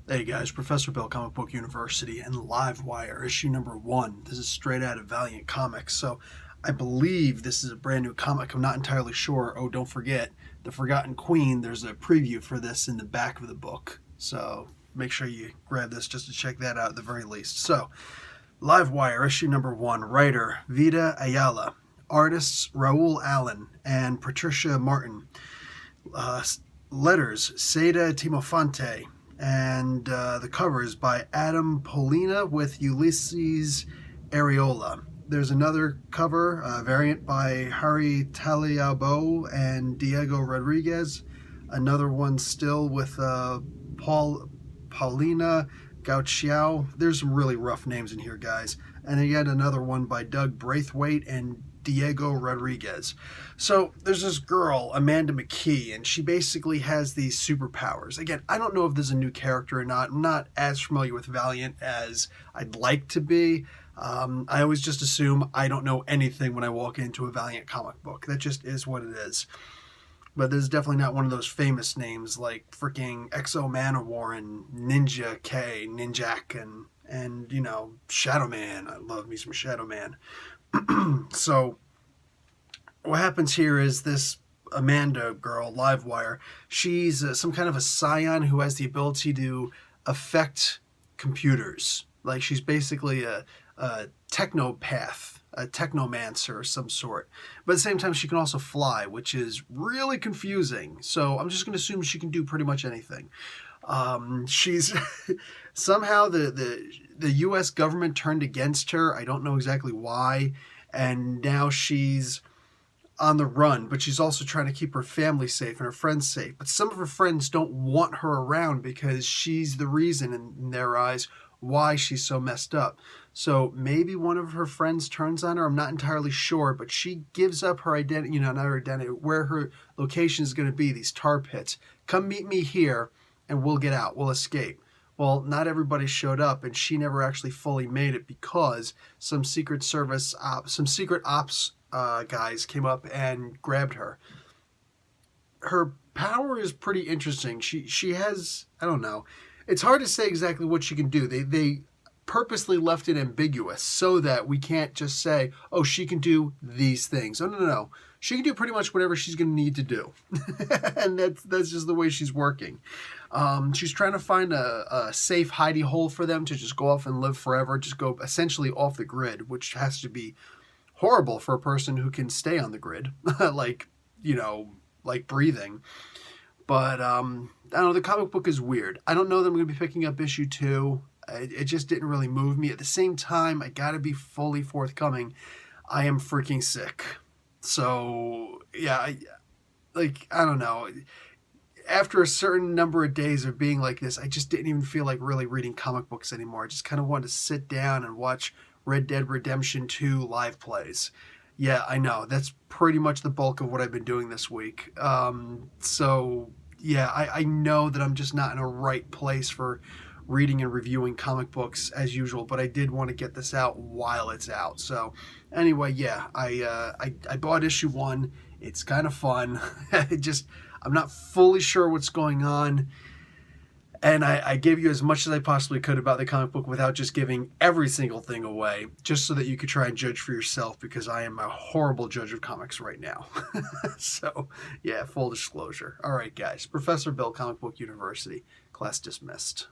Hey guys, Professor Bill, Comic Book University, and Livewire, issue number 1. This is straight out of Valiant Comics, so I believe this is a brand new comic. I'm not entirely sure. Oh, don't forget, The Forgotten Queen, there's a preview for this in the back of the book, so make sure you grab this just to check that out at the very least. So, Livewire, issue number 1, writer Vida Ayala, artists Raul Allen and Patricia Martin, letters Seda Timofante, and the cover is by Adam Polina with Ulysses Areola. There's another cover, variant by Harry Taliabo and Diego Rodriguez. Another one still with Paulina Gauchiao. There's some really rough names in here, guys. And yet another one by Doug Braithwaite and Diego Rodriguez. So there's this girl, Amanda McKee, and she basically has these superpowers. Again, I don't know if this is a new character or not. I'm not as familiar with Valiant as I'd like to be. I always just assume I don't know anything when I walk into a Valiant comic book. That just is what it is. But this is definitely not one of those famous names like freaking Exo Manowar and Ninja K, Ninjak, and you know, Shadow Man. I love me some Shadow Man. So what happens here is this Amanda girl, Livewire, she's some kind of a scion who has the ability to affect computers. Like she's basically a technopath, a technomancer of some sort. But at the same time, she can also fly, which is really confusing. So I'm just going to assume she can do pretty much anything. She's somehow the U.S. government turned against her. I don't know exactly why. And now she's on the run, but she's also trying to keep her family safe and her friends safe. But some of her friends don't want her around because she's the reason in their eyes why she's so messed up. So maybe one of her friends turns on her. I'm not entirely sure, but she gives up her identity, not her identity, where her location is going to be, these tar pits. Come meet me here and we'll get out. We'll escape. Well, not everybody showed up, and she never actually fully made it because some Secret Service, some secret ops guys came up and grabbed her. Her power is pretty interesting. She has, I don't know. It's hard to say exactly what she can do. They purposely left it ambiguous so that we can't just say, oh, she can do these things. Oh, no. She can do pretty much whatever she's going to need to do. And that's just the way she's working. She's trying to find a safe hidey hole for them to just go off and live forever, just go essentially off the grid, which has to be horrible for a person who can stay on the grid, like breathing. But I don't know, the comic book is weird. I don't know that I'm going to be picking up issue 2. It just didn't really move me. At the same time, I got to be fully forthcoming. I am freaking sick. So, yeah, I don't know. After a certain number of days of being like this, I just didn't even feel like really reading comic books anymore. I just kind of wanted to sit down and watch Red Dead Redemption 2 live plays. Yeah, I know. That's pretty much the bulk of what I've been doing this week. So, yeah, I know that I'm just not in a right place for reading and reviewing comic books as usual, but I did want to get this out while it's out. So anyway, yeah, I bought issue 1. It's kind of fun. I'm not fully sure what's going on, and I gave you as much as I possibly could about the comic book without just giving every single thing away, just so that you could try and judge for yourself, because I am a horrible judge of comics right now. So yeah, full disclosure. All right, guys, Professor Bill, Comic Book University, class dismissed.